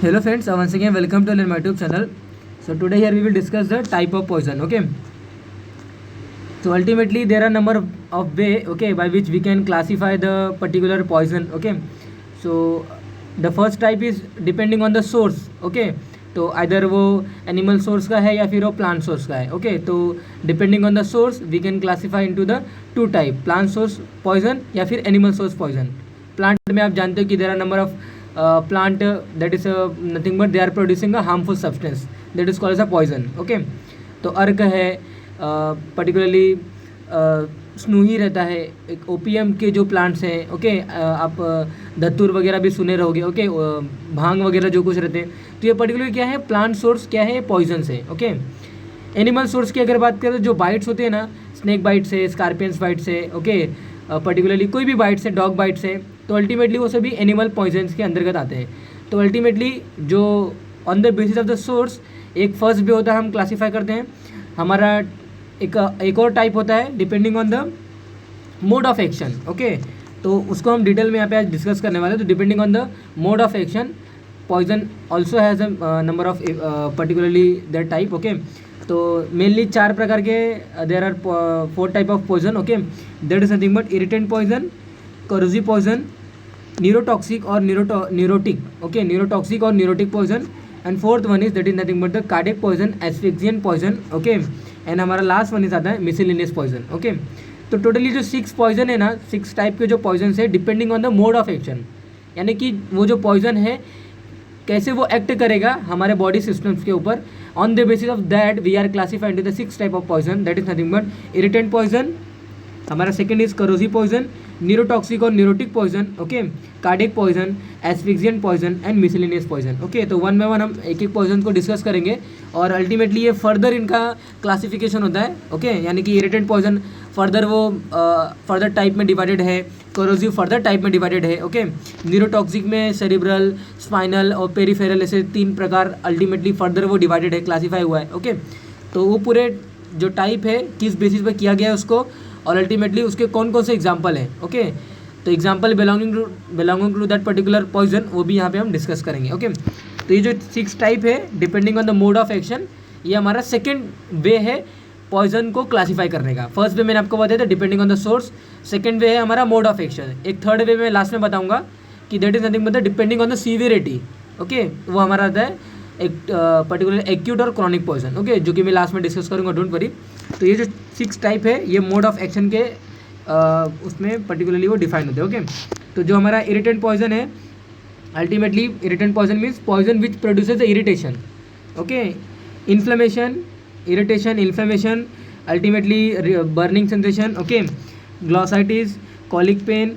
Hello friends, once again welcome to my YouTube channel. So today here we will discuss the type of poison. Okay. So ultimately there are number of way, okay, by which we can classify the particular poison. Okay. So the first type is depending on the source. Okay. तो either वो animal source का है या फिर वो plant source का है. Okay. तो depending on the source we can classify into the two type, plant source poison या फिर एनिमल सोर्स पॉइजन. प्लांट में आप जानते हो कि there are number of plant that is nothing but they are producing a harmful substance that is called as a poison. Okay. तो अर्क है, पर्टिकुलरली स्नूही रहता है. एक ओपीएम के जो प्लांट्स हैं, ओके, आप धतूर वगैरह भी सुने रहोगे. ओके. भांग वगैरह जो कुछ रहते हैं, तो ये पर्टिकुलर क्या है, प्लांट सोर्स क्या है, पॉइजन है. ओके. एनिमल सोर्स की अगर बात करें तो जो बाइट्स होते हैं ना, स्नेक बाइट्स है, स्कॉर्पियंस बाइट्स है, ओके, पर्टिकुलरली कोई भी बाइट्स है, डॉग बाइट्स है, तो अल्टीमेटली वो सभी एनिमल पॉइजन्स के अंतर्गत आते हैं. तो अल्टीमेटली जो on the basis of the source एक फर्स्ट वे होता है, हम क्लासीफाई करते हैं. हमारा एक और टाइप होता है depending on the mode of action. Okay. तो उसको हम डिटेल में यहाँ पे आज डिस्कस करने वाले हैं. तो depending on the mode of action poison also has a number of particularly that type. Okay. तो मेनली चार प्रकार के there are 4 type of poison. Okay. That is nothing but irritant poison, corrosive poison, neurotoxic और neurotic. Okay. Neurotoxic और neurotic poison. And fourth one is that is nothing but the cardiac poison, asphyxiant poison. Okay. And हमारा last one is आता है miscellaneous poison. Okay. तो totally जो 6 poison है ना, 6 type के जो पॉइजन है depending on the mode of action, यानी कि वो जो पॉइजन है कैसे वो एक्ट करेगा हमारे बॉडी सिस्टम्स के ऊपर. On the basis of that we are classified to the 6 type of poison. That is nothing but irritant poison, हमारा second is corrosive poison, neurotoxic और neurotic poison, okay, cardiac poison, asphyxiant poison and miscellaneous poison. Okay. तो one by one हम एक एक poison को discuss करेंगे और ultimately ये फर्दर इनका क्लासिफिकेशन होता है. ओके. यानी कि इरिटेंट पॉइजन फर्दर वो फर्दर टाइप में डिवाइडेड है, करोसिव फर्दर टाइप में डिवाइडेड है. ओके. न्यूरोटॉक्सिक में सेरिब्रल, स्पाइनल और पेरिफेरल, ऐसे 3 प्रकार अल्टीमेटली फर्दर वो डिवाइडेड है, क्लासीफाई हुआ है. ओके. तो वो पूरे जो टाइप है किस बेसिस पर किया गया है उसको, और अल्टीमेटली उसके कौन कौन से एग्जाम्पल हैं. ओके. तो example belonging to that particular poison वो भी यहाँ पे हम डिस्कस करेंगे. ओके. तो ये जो 6 टाइप है depending on the mode of action, ये हमारा सेकेंड वे है पॉइजन को क्लासीफाई करने का. फर्स्ट वे मैंने आपको बताया था depending on the source, second way है हमारा मोड ऑफ एक्शन. एक थर्ड वे मैं लास्ट में बताऊंगा कि that is nothing but depending on the severity. Okay. वो हमारा आता है एक पर्टिकुलर एक्यूट और क्रॉनिक पॉइजन. ओके. जो कि मैं लास्ट में डिस्कस करूँगा, डोंट वरी. तो ये जो 6 टाइप है ये मोड ऑफ एक्शन के उसमें पर्टिकुलरली वो डिफाइन होते हैं. ओके. तो जो हमारा इरिटेंट पॉइजन है, ultimately irritant poison means poison which produces irritation. Okay. Inflammation, irritation, inflammation, ultimately burning sensation. Okay. Glossitis, colic pain,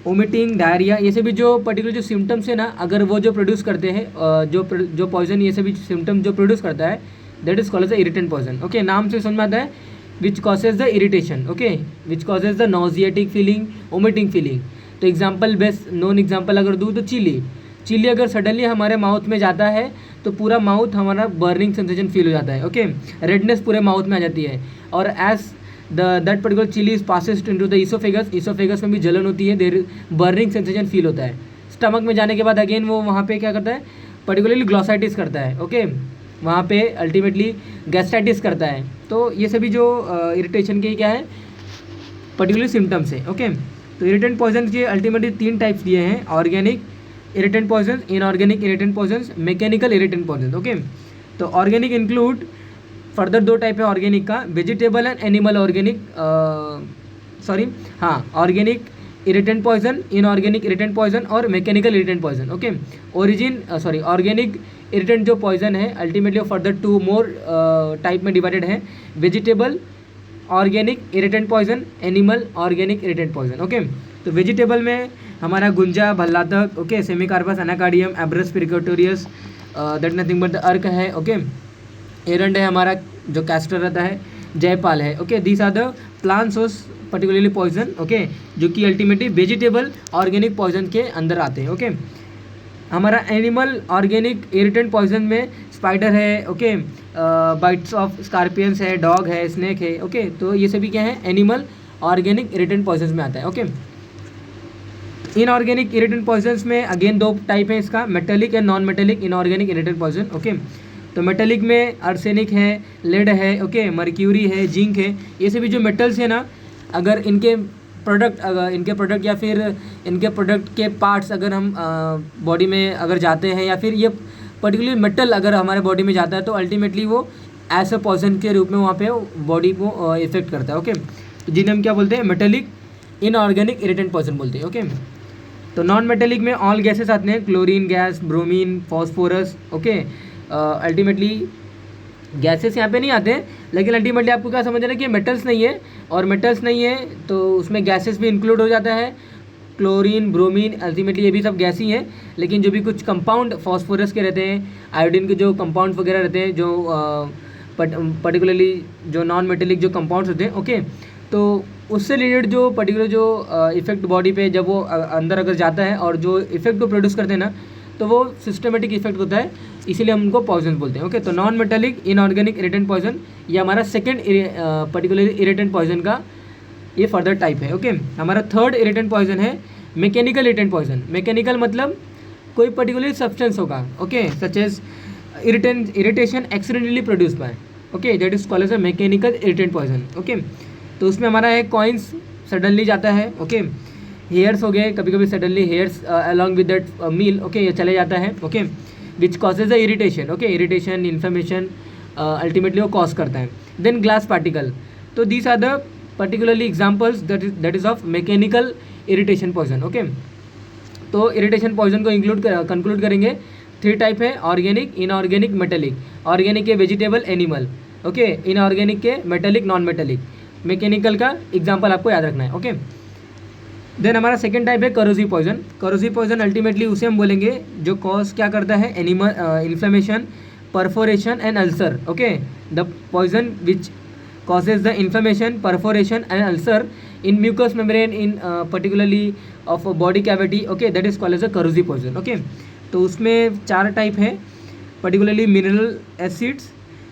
vomiting, diarrhoea, ये सभी जो पर्टिकुलर जो सिम्टम्स है ना, अगर वो जो प्रोड्यूस करते हैं जो पॉइजन ये सभी सिम्टम जो प्रोड्यूस करता है that is called as the irritant poison. Okay. नाम से समझ में आता है which causes the irritation. Okay. Which causes the nauseatic feeling, vomiting feeling. तो एग्जाम्पल बेस्ट नोन एग्जाम्पल अगर दूँ तो चिली अगर सडनली हमारे माउथ में जाता है तो पूरा माउथ हमारा बर्निंग सेंसेशन फील हो जाता है. ओके. रेडनेस पूरे माउथ में आ जाती है. और as that particular chilli is passes into the oesophagus में भी जलन होती है, देर बर्निंग सेंसेशन फील होता है. स्टमक में जाने के बाद अगेन वो वहाँ पे क्या करता है, पर्टिकुलरली ग्लॉसाइटिस करता है. ओके. वहाँ पे अल्टीमेटली गैस्ट्राइटिस करता है. तो ये सभी जो इरिटेशन के क्या है पर्टिकुलर सिम्टम्स है. ओके. तो इरिटेंट पॉइजन के अल्टीमेटली 3 टाइप्स दिए हैं, organic irritant poison, inorganic irritant poison, mechanical irritant poison. Okay. तो ऑर्गेनिक इंक्लूड फर्दर 2 टाइप है ऑर्गेनिक का, vegetable and animal organic, organic irritant poison, inorganic irritant poison और mechanical irritant poison. Okay. Organic irritant जो poison है ultimately further 2 more type में divided है, vegetable organic irritant poison, animal organic irritant poison. Okay. तो vegetable में हमारा gunja, bhallataka, okay, semecarpus, anacardium, abrus precatorius, that nothing but the arka है. Okay. एरंड है हमारा जो कैस्टर रहता है, जयपाल है. Okay. These are the plant source particularly poison. Okay. जो कि अल्टीमेटली वेजिटेबल ऑर्गेनिक पॉइजन के अंदर आते हैं. ओके. हमारा एनिमल ऑर्गेनिक इरिटेंट पॉइजन में स्पाइडर है. ओके. बाइट्स ऑफ स्कॉर्पियंस है, डॉग है, स्नेक है. ओके. तो ये सभी क्या है, एनिमल ऑर्गेनिक इरिटेंट पॉइजन में आता है. ओके. इनऑर्गेनिक इरिटेंट पॉइजन्स में अगेन दो टाइप है इसका, metallic and non metallic inorganic irritant poison. Okay, तो मेटेलिक में आर्सेनिक है, लेड है, ओके, मर्क्यूरी है, जिंक है, ये सभी जो मेटल्स है ना, अगर इनके प्रोडक्ट या फिर इनके प्रोडक्ट के पार्ट्स अगर हम बॉडी में अगर जाते हैं या फिर ये पर्टिकुलर मेटल अगर हमारे बॉडी में जाता है तो अल्टीमेटली वो एज अ पॉइजन के रूप में वहाँ पे बॉडी को इफेक्ट करता है। ओके, तो जिन्हें हम क्या बोलते हैं, मेटेलिक इनऑर्गेनिक इरिटेंट पॉइजन बोलते हैं। ओके, तो नॉन मेटेलिक में ऑल गैसेस आते हैं, chlorine gas, bromine, phosphorus. Okay, ultimately gases यहाँ पे नहीं आते हैं, लेकिन अल्टीमेटली आपको क्या समझना है कि मेटल्स नहीं है, और मेटल्स नहीं है तो उसमें गैसेस भी इंक्लूड हो जाता है, क्लोरीन, ब्रोमीन, अल्टीमेटली ये भी सब गैस ही है। लेकिन जो भी कुछ कंपाउंड फॉस्फोरस के रहते हैं, आयोडीन के जो कंपाउंड वगैरह रहते हैं, जो पर्टिकुलरली जो नॉन मेटेलिक जो कंपाउंड्स होते हैं, ओके, तो उससे रिलेटेड जो पर्टिकुलर जो इफेक्ट बॉडी पे जब वो अंदर अगर जाता है और जो इफेक्ट को प्रोड्यूस करते हैं ना, तो वो सिस्टमेटिक इफेक्ट होता है, इसीलिए हम उनको पॉइजन बोलते हैं। ओके, तो non metallic inorganic irritant poison ये हमारा सेकेंड पर्टिकुलर इरिटेंट पॉइजन का ये फर्दर टाइप है। ओके, हमारा थर्ड इरिटेंट पॉइजन है मैकेनिकल इरिटेंट पॉइजन। मैकेनिकल मतलब कोई पर्टिकुलर सब्सटेंस होगा, okay, such as irritation accidentally produce by, okay, that is called as a mechanical irritant poison. Okay, तो उसमें हमारा है कॉइन्स सडनली जाता है, ओके, हेयर्स हो गए, कभी कभी suddenly hairs along with that meal, okay, ये चले जाता है, okay, which causes the irritation, okay, irritation, inflammation ultimately वो कॉज करता है। देन ग्लास पार्टिकल, तो these are the particularly examples that is of mechanical irritation poison. Okay, तो irritation poison को कंक्लूड करेंगे, थ्री टाइप है, ऑर्गेनिक, इनऑर्गेनिक, मेटेलिक। ऑर्गेनिक के vegetable, animal, okay, inorganic के मेटेलिक, नॉन मेटेलिक, मैकेनिकल का example आपको याद रखना है। ओके, देन हमारा सेकेंड टाइप है corrosive poison. Corrosive poison ultimately उसे हम बोलेंगे जो कॉज क्या करता है, animal inflammation, perforation and ulcer. Okay, the poison which causes the inflammation, perforation and ulcer in mucous membrane in particularly of a body cavity, okay, that is called as a corrosive poison। okay, तो उसमें चार type है, particularly mineral acids,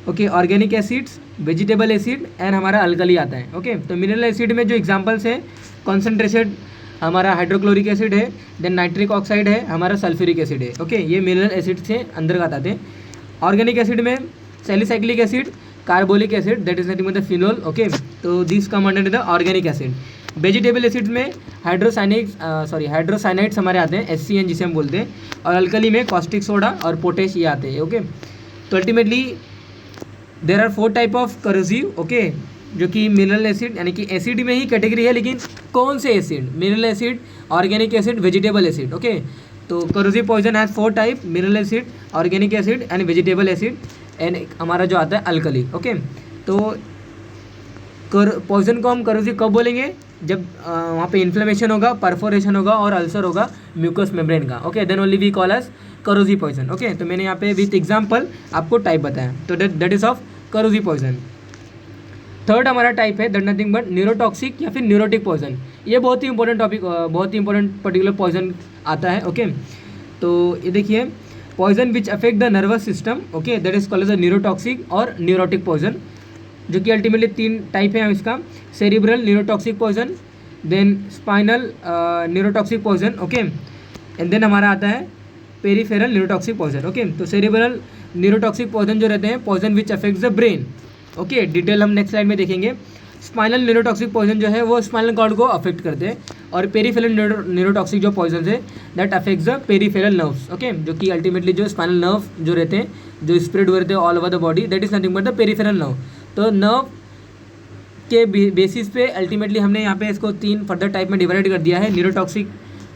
okay, organic acids, vegetable acid and हमारा alkali आता है। Okay, तो mineral acid में जो एग्जांपल्स है, कॉन्सेंट्रेटेड हमारा हाइड्रोक्लोरिक एसिड है, देन नाइट्रिक ऑक्साइड है, हमारा सल्फ्यूरिक एसिड है। ओके, ये मिनरल एसिड से अंतर्गत आते हैं। ऑर्गेनिक एसिड में salicylic acid, carbolic acid, that is nothing but the phenol. Okay, तो this come under the organic acid. Vegetable acid में हाइड्रोसाइनाइड्स हमारे आते हैं, HCN जिसे हम बोलते हैं, और अल्कली में कॉस्टिक सोडा और पोटेश ये आते हैं। ओके, तो ultimately there are 4 type of corrosive, okay, जो कि मिनरल एसिड यानी कि एसिड में ही कैटेगरी है, लेकिन कौन से acid, mineral acid, organic acid, vegetable acid. Okay, तो corrosive poison has 4 type, mineral acid, organic acid and vegetable acid and हमारा जो आता है अल्कली। ओके, तो पॉइजन को हम करोसिव कब बोलेंगे, जब वहाँ पे इन्फ्लेमेशन होगा, परफोरेशन होगा और अल्सर होगा म्यूकस मेम्ब्रेन का। Okay, then only we call as corrosive poison. Okay, तो मैंने यहाँ पे विथ एग्जांपल आपको टाइप बताया, तो that is of corrosive poison. Third हमारा टाइप है दैट नथिंग बट न्यूरोटॉक्सिक या फिर न्यूरोटिक पॉइजन। ये बहुत ही इंपॉर्टेंट टॉपिक, बहुत ही इंपॉर्टेंट पर्टिकुलर पॉइजन आता है। ओके, तो ये देखिए, poison which affect the nervous system, okay, that is called as a neurotoxic और न्यूरोटिक पॉइजन, जो कि अल्टीमेटली 3 टाइप है इसका, cerebral neurotoxic poison, then spinal neurotoxic poison, okay, and then हमारा आता है पेरिफेरल न्यूरोटॉक्सिक पॉइजन। ओके, तो cerebral neurotoxic poison जो रहते हैं, poison which affects the brain. Okay, detail हम नेक्स्ट स्लाइड में देखेंगे। स्पाइनल न्यूरोटॉक्सिक पॉइजन जो है वो स्पाइनल कॉर्ड को अफेक्ट करते हैं, और पेरिफेरल न्यूरोटॉक्सिक जो पॉइजन है that affects the peripheral nerves. Okay, जो कि अल्टीमेटली जो स्पाइनल नर्व जो रहते हैं, जो स्प्रेड हुए रहते हैं all over the body, that is nothing but the peripheral nerve. तो नर्व के बेसिस पे अल्टीमेटली हमने यहाँ पे इसको 3 फर्दर टाइप में डिवाइड कर दिया है। Neurotoxic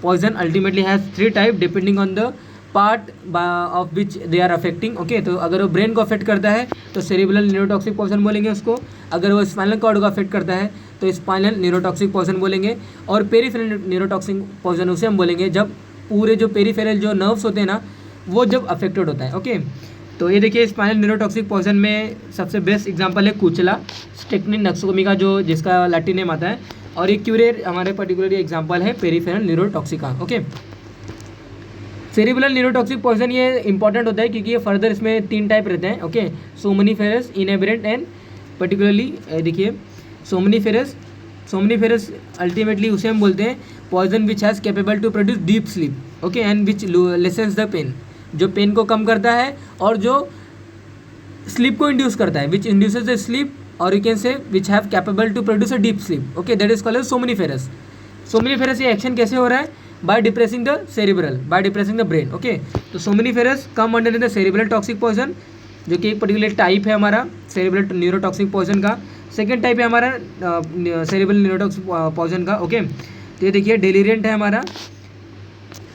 poison ultimately has 3 type depending on the part of which they are affecting. Okay, तो अगर वो ब्रेन को अफेक्ट करता है तो सेरिब्रल न्यूरोटॉक्सिक पॉइजन बोलेंगे उसको, अगर वो स्पाइनल कॉर्ड को अफेक्ट करता है तो स्पाइनल न्यूरोटॉक्सिक पॉइजन बोलेंगे, और पेरिफेरल न्यूरोटॉक्सिक पॉइजन उसे हम बोलेंगे जब पूरे जो पेरिफेरल जो नर्व्स होते हैं ना वो जब अफेक्टेड होता है। ओके, तो ये देखिए, स्पाइनल न्यूरोटॉक्सिक पॉइजन में सबसे बेस्ट एग्जांपल है कुचला, स्टेक्निन नक्सोमिका जो जिसका लैटिन नेम आता है, और ये क्यूरेर हमारे पर्टिकुलरली एग्जांपल है पेरिफेरल न्यूरोटॉक्सिका। ओके, सेरिब्रल न्यूरोटॉक्सिक पॉइजन ये इंपॉर्टेंट होता है क्योंकि ये फर्दर इसमें 3 टाइप रहते हैं। Okay, somniferous, inebriant and particularly देखिए सोमनीफेरस, सोमनीफेरस अल्टीमेटली उसे हम बोलते हैं poison which has capable to produce deep sleep, okay, and which lessens the pain, जो पेन को कम करता है और जो स्लीप को इंड्यूस करता है, विच इंड्यूसेस द स्लीप, और you can say which have capable to produce a deep sleep, okay, that is called as somniferous. Somniferous ये एक्शन कैसे हो रहा है? By depressing the cerebral, by depressing the brain, okay. तो somniferous come under the cerebral toxic poison, जो कि एक particular type है हमारा सेरिब्रल न्यूरोटॉक्सिक पॉइजन का. सेकेंड टाइप है हमारा सेरिब्रल न्यूरोटॉक्सिक पॉइजन का, ओके. तो ये देखिए डेलीरियंट है हमारा.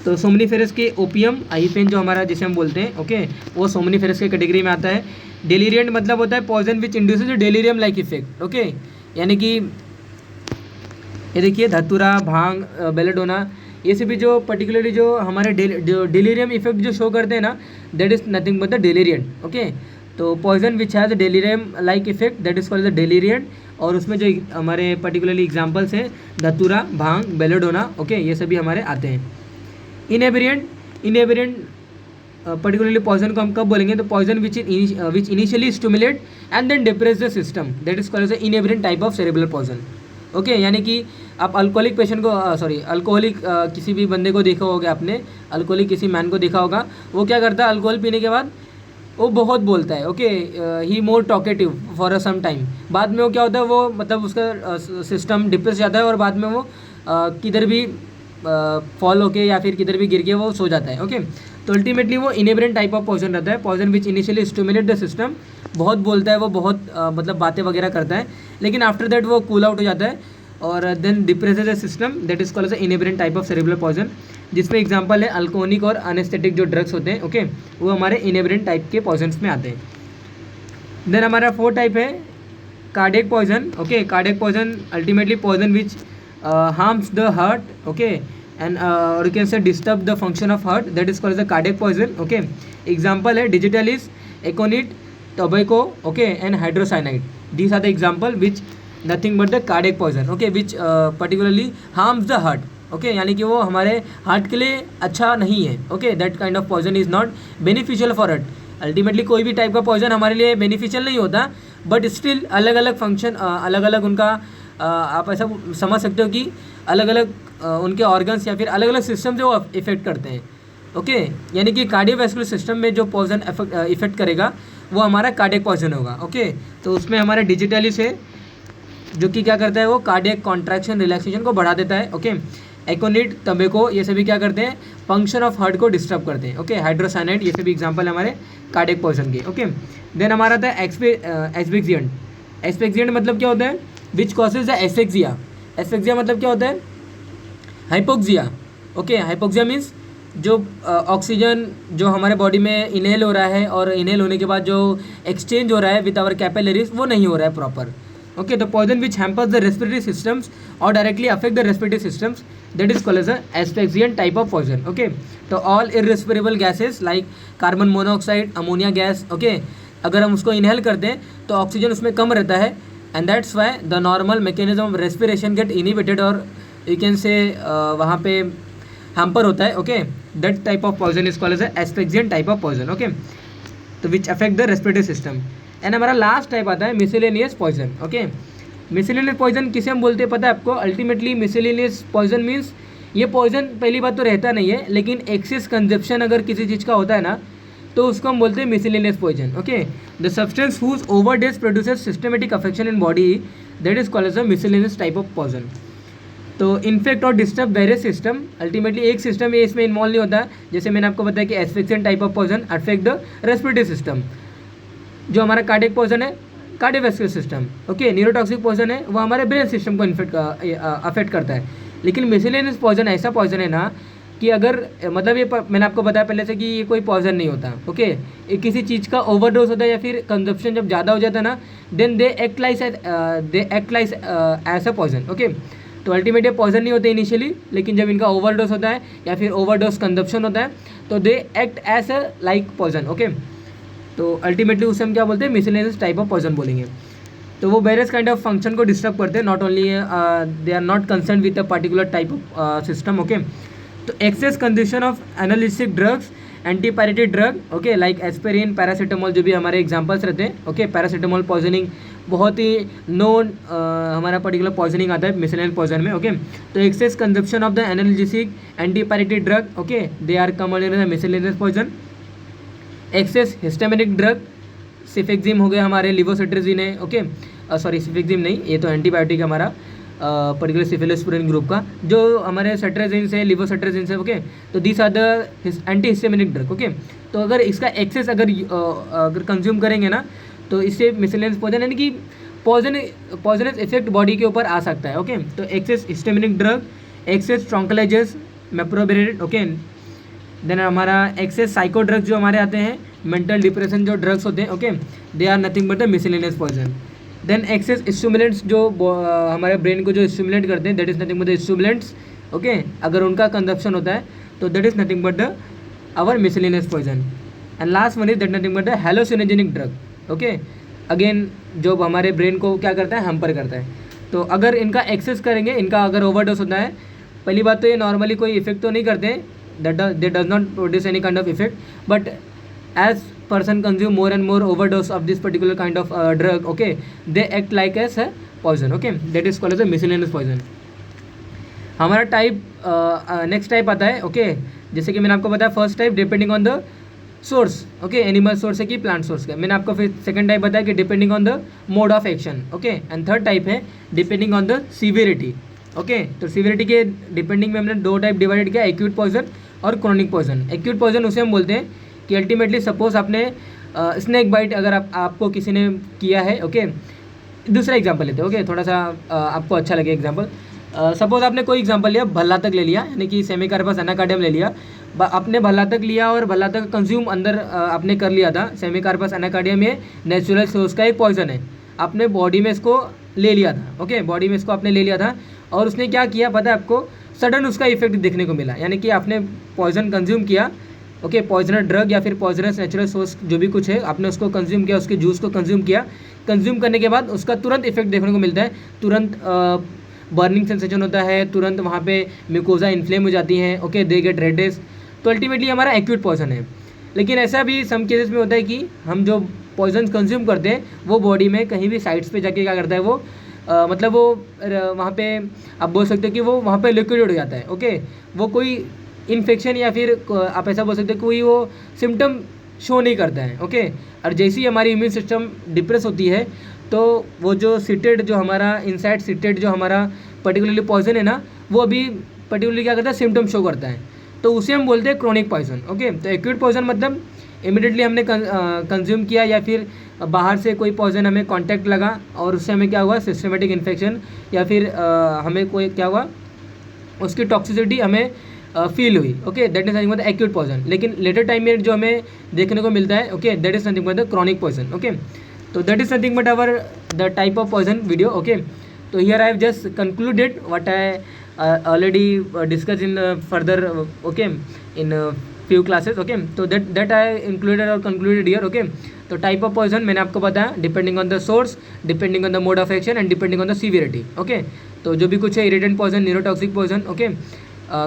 तो सोमनीफेरस के ओपियम आईपेन जो हमारा जिसे हम बोलते हैं, ओके, वो सोमनीफेरस के कैटेगरी में आता है. डेलीरियंट मतलब होता है poison which induces delirium like effect, okay, यानी कि ये देखिए धतूरा, भांग, बेलेडोना, ये सभी जो पर्टिकुलरली जो हमारे जो डेलीरियम इफेक्ट जो शो करते हैं ना, that is nothing but the deliriant, okay. तो poison which has delirium like effect that is called the deliriant. और उसमें जो हमारे पर्टिकुलरली एग्जाम्पल्स हैं धतूरा, भांग, बेलेडोना, ओके, ये सभी हमारे आते हैं. इनहेबिरेंट पर्टिकुलरली पॉइजन को हम कब बोलेंगे? तो poison which initially stimulate and then depress the system, that is called as inebriant type of cerebral poison, okay. यानी कि आप अल्कोहलिक पेशेंट को अल्कोहलिक किसी भी बंदे को देखा होगा आपने, अल्कोहलिक किसी मैन को देखा होगा, वो क्या करता है अल्कोहल पीने के बाद वो बहुत बोलता है, okay, he more talkative for a some time. बाद में वो क्या होता है, वो मतलब उसका सिस्टम डिप्रेस जाता है और बाद में वो किधर भी फॉल होके या फिर किधर भी गिर के वो सो जाता है, ओके. तो अल्टीमेटली वो इनहेबिरेंट टाइप ऑफ पॉइजन रहता है, poison which initially stimulate the system. बहुत बोलता है वो, बहुत मतलब बातें वगैरह करता है, लेकिन आफ्टर दैट वो कूल आउट हो जाता है और then depresses the system, that is called as inebriant type of cerebral poison. जिसमें एग्जांपल है अल्कोहलिक और अनेस्थेटिक जो ड्रग्स होते हैं, ओके, वो हमारे इनहेबिरेंट टाइप के पॉइजन्स में आते हैं. देन हमारा 4 टाइप है cardiac poison, okay. Cardiac poison ultimately poison which harms the heart, okay, and or you can say disturb the function of heart, that is called as a cardiac poison, okay. Example है digitalis, aconite, tobacco, okay, and hydrocyanide. These are the example which nothing but the cardiac poison, okay, which particularly harms the heart, okay, यानी कि वो हमारे heart के लिए अच्छा नहीं है, okay. That kind of poison is not beneficial for heart. Ultimately कोई भी टाइप का पॉइजन हमारे लिए बेनिफिशियल नहीं होता, बट स्टिल अलग अलग फंक्शन, अलग अलग उनका आप ऐसा समझ सकते हो कि अलग अलग उनके ऑर्गन्स या फिर अलग अलग सिस्टम जो इफेक्ट करते हैं, ओके. यानी कि कार्डियोवैस्कुलर सिस्टम में जो पॉइजन इफेक्ट करेगा वो हमारा कार्डियक पॉइजन होगा, ओके. तो उसमें हमारा डिजिटलिस है जो कि क्या करता है, वो कार्डियक कॉन्ट्रैक्शन रिलैक्सेशन को बढ़ा देता है, ओके. एकोनिट, तंबाकू, ये सभी क्या करते हैं, फंक्शन ऑफ हार्ट को डिस्टर्ब करते हैं, ओके. हाइड्रोसाइनाइड, ये सभी एग्जांपल हमारे कार्डियक पॉइजन के, ओके. देन हमारा था एस्फिक्सिएंट. एस्फिक्सिएंट मतलब क्या होता है, which causes the asphyxia. Asphyxia मतलब क्या होता है, हाइपोक्सिया, ओके. हाइपोक्सिया मीन्स जो ऑक्सीजन जो हमारे बॉडी में इनहेल हो रहा है और इनहेल होने के बाद जो एक्सचेंज हो रहा है विद आवर कैपिलरीज, वो नहीं हो रहा है प्रॉपर, ओके. तो poison which hampers the respiratory systems और directly affect the respiratory systems, that is called as a asphyxiant type of poison, okay. तो all irrespirable gases like carbon monoxide, ammonia gas, okay, अगर हम उसको inhale करते हैं तो oxygen उसमें कम रहता है, and that's why the normal mechanism of respiration get inhibited, और यू कैन से वहाँ पे हैम्पर होता है, okay. That type of poison is called as asphyxiant type of poison, okay. तो which affect the respiratory system. And हमारा last type आता है miscellaneous poison, okay. Miscellaneous poison किसे हम बोलते हैं पता है आपको? अल्टीमेटली मिसलेनियस पॉइजन मीन्स ये पॉइजन पहली बात तो रहता नहीं है, लेकिन एक्सेस कंजप्शन अगर किसी चीज़ का होता है ना, तो उसको हम बोलते हैं miscellaneous poison, okay. The substance whose overdose produces systematic affection in body, that is called as a miscellaneous type of poison. तो इन्फेक्ट और डिस्टर्ब वेरियस सिस्टम, अल्टीमेटली एक सिस्टम ये इसमें इन्वॉल्व नहीं होता, जैसे मैंने आपको बताया कि asphyxiant type of poison affect the respiratory system. जो हमारा कार्डियक पॉइजन है, cardiovascular system, okay. Neurotoxic poison है वो हमारे ब्रेन सिस्टम को अफेक्ट करता है. लेकिन मिसलेनियस पॉइजन ऐसा पॉइजन है ना कि अगर मतलब ये मैंने आपको बताया पहले से कि ये कोई पॉइजन नहीं होता, ओके. ये किसी चीज़ का ओवरडोज होता है या फिर कंजप्शन जब ज़्यादा हो जाता है ना, then they act like as a poison, okay. तो अल्टीमेट ये पॉइजन नहीं होते इनिशियली, लेकिन जब इनका ओवरडोज होता है या फिर ओवरडोज कंजप्शन होता है तो they act as a like poison, okay. तो अल्टीमेटली उसे हम क्या बोलते हैं, मिसलेनियस टाइप ऑफ पॉइजन बोलेंगे. तो वो वेरियस काइंड ऑफ फंक्शन को डिस्टर्ब करते हैं, not only they are not concern with a particular type of system, okay. तो excess consumption of analgesic drugs antipyretic drug, okay, like aspirin, paracetamol, जो भी हमारे एग्जांपल्स रहते हैं, ओके। पैरासीटामोल पॉइजनिंग बहुत ही नोन हमारा पर्टिकुलर पॉइजनिंग आता है मिसलेनियस पॉइजन में, ओके। तो excess consumption of the analgesic antipyretic drug, okay, they are come under the miscellaneous poison. Excess histaminic drug, cefixime हो गया हमारे, लिवोसिट्राजिन है, ओके, सॉरी सिफेक्जिम नहीं, ये तो एंटीबायोटिक है हमारा पर्टिकुलर सिफिलोस्पुरिन ग्रुप का, जो हमारे सेट्राजिन से, लिवोसिट्राजिन से, ओके। तो this are the anti histaminic drug, okay. तो अगर इसका एक्सेस अगर कंज्यूम करेंगे ना, तो इससे मिसलेनियस पॉइजन यानी कि पॉइजनस इफेक्ट बॉडी के ऊपर आ सकता है, ओके। तो excess histaminic drug, excess tranquilizers, meprobamate, okay. Then हमारा एक्सेस साइको ड्रग्स जो हमारे आते हैं, मेंटल डिप्रेशन जो ड्रग्स होते हैं, okay, they are nothing but the miscellaneous poison. Then excess stimulants जो हमारे ब्रेन को जो स्टिमुलेट करते हैं, that is nothing but the stimulants, okay. अगर उनका कंजप्शन होता है तो that is nothing but the our miscellaneous poison. And last one is that nothing but the hallucinogenic drug, okay. Again जो हमारे ब्रेन को क्या करता है, हैम्पर करता है। तो अगर इनका एक्सेस करेंगे, इनका अगर ओवरडोज होता है, पहली बात तो ये नॉर्मली कोई इफेक्ट तो नहीं करते, दे does not produce any kind of effect, but as person consume more and more overdose of this particular kind of drug, okay, they act like as a poison, okay, that is called as a miscellaneous poison। हमारा type next type आता है, okay, जैसे कि मैंने आपको बताया first type depending on the source, okay, animal source है कि प्लांट सोर्स का। मैंने आपको फिर सेकंड टाइप बताया कि depending on the mode of action, okay. And third type है depending on the severity, okay. तो सीवियरिटी के डिपेंडिंग में हमने दो टाइप डिवाइड किया, एक्यूट पॉइजन और क्रोनिक पॉइजन। एक्यूट पॉइजन उसे हम बोलते हैं कि अल्टीमेटली सपोज आपने स्नैक बाइट अगर आपको किसी ने किया है, ओके। दूसरा एग्जांपल लेते हैं, ओके, थोड़ा सा आपको अच्छा लगे एग्जांपल। सपोज आपने कोई एग्जांपल लिया, भल्ला तक ले लिया, यानी कि सेमिकार्पस एनाकार्डियम ले लिया, आपने भल्ला तक लिया और भल्ला तक कंज्यूम अंदर आपने कर लिया था। सेमिकार्पस एनाकार्डियम ये नेचुरल सोर्स का एक पॉइजन है, आपने बॉडी में इसको ले लिया था, ओके, बॉडी में इसको आपने ले लिया था और उसने क्या किया पता है आपको, सडन उसका इफेक्ट देखने को मिला, यानी कि आपने पॉइजन कंज्यूम किया, ओके, पॉइजनर ड्रग या फिर पॉइजनस नेचुरल सोर्स जो भी कुछ है, आपने उसको कंज्यूम किया, उसके जूस को कंज्यूम किया, कंज्यूम करने के बाद उसका तुरंत इफेक्ट देखने को मिलता है, तुरंत बर्निंग सेंसेशन होता है, तुरंत वहाँ पे म्यूकोजा इन्फ्लेम हो जाती हैं, ओके, दे गेट रेडिश। तो अल्टीमेटली हमारा एक्यूट पॉइजन है। लेकिन ऐसा भी सम केसेस में होता है कि हम जो पॉइजन कंज्यूम करते हैं वो बॉडी में कहीं भी साइड्स पे जाके क्या करता है वो मतलब वो वहाँ पे आप बोल सकते हो कि वो वहाँ पे लिक्विड हो जाता है, ओके। वो कोई इन्फेक्शन या फिर आप ऐसा बोल सकते हो कोई वो सिम्टम शो नहीं करता है, ओके। और जैसे ही हमारी इम्यून सिस्टम डिप्रेस होती है तो वो जो सीटेड जो हमारा इनसाइड सीटेड जो हमारा पर्टिकुलरली पॉइजन है ना, वो अभी पर्टिकुलरली क्या करता है, सिम्टम शो करता है, तो उसे हम बोलते हैं क्रोनिक पॉइजन, ओके। तो एक्यूट पॉइजन मतलब इमिडिएटली हमने कंज्यूम किया या फिर बाहर से कोई पॉइजन हमें कांटेक्ट लगा और उससे हमें क्या हुआ, सिस्टमेटिक इन्फेक्शन या फिर हमें कोई क्या हुआ, उसकी टॉक्सिसिटी हमें फील हुई, okay, that is nothing but acute poison. लेकिन लेटर टाइम में जो हमें देखने को मिलता है, okay, that is nothing but the chronic poison, okay. तो that is nothing but our the type of poison video, okay. तो here I have just concluded what I already discussed in further, okay, in few classes, okay। तो that I included or concluded here, okay। तो type of poison मैंने आपको बताया depending on the source, depending on the mode of action and depending on the severity, okay. तो जो भी कुछ है, irritant poison, neurotoxic poison, okay,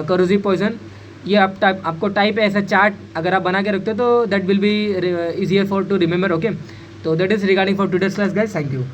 corrosive poison, ये आपको टाइप ऐसा चार्ट अगर आप बना के रखते हो तो that will be easier for to remember, okay. तो that is regarding for today's class guys, thank you.